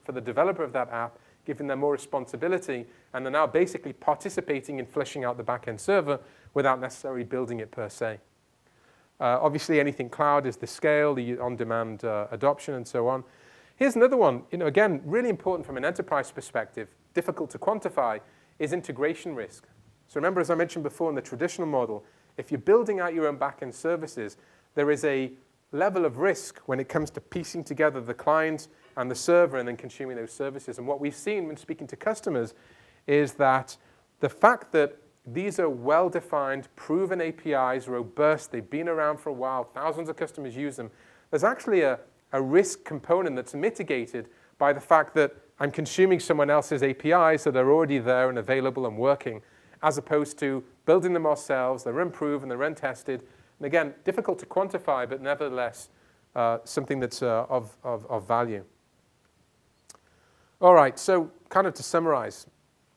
for the developer of that app, giving them more responsibility, and they're now basically participating in fleshing out the back-end server without necessarily building it per se. Obviously, anything cloud is the scale, the on-demand adoption, and so on. Here's another one, again, really important from an enterprise perspective, difficult to quantify, is integration risk. So remember, as I mentioned before, in the traditional model, if you're building out your own back-end services, there is a level of risk when it comes to piecing together the client and the server and then consuming those services. And what we've seen when speaking to customers is that the fact that these are well-defined, proven APIs, robust, they've been around for a while, thousands of customers use them, there's actually a risk component that's mitigated by the fact that I'm consuming someone else's APIs that are already there and available and working, as opposed to building them ourselves. They're unproven, they're untested. And again, difficult to quantify, but nevertheless, something that's of value. All right, so kind of to summarize,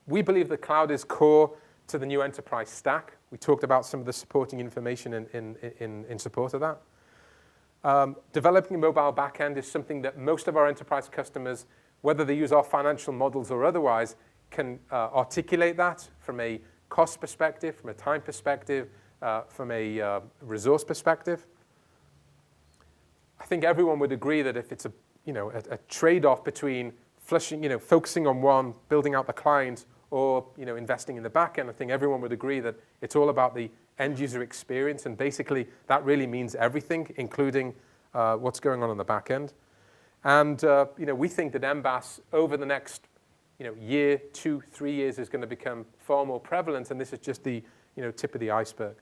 we believe the cloud is core to the new enterprise stack. We talked about some of the supporting information in support of that. Developing a mobile backend is something that most of our enterprise customers, whether they use our financial models or otherwise, can articulate that from a cost perspective, from a time perspective, from a resource perspective. I think everyone would agree that if it's a trade-off between focusing on one, building out the client, or investing in the back end, I think everyone would agree that it's all about the end user experience, and basically that really means everything, including what's going on the back end. And we think that MBaaS over the next year, 2, 3 years is going to become far more prevalent, and this is just the tip of the iceberg.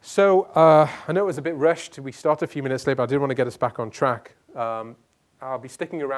So I know it was a bit rushed. We started a few minutes late, but I did want to get us back on track. I'll be sticking around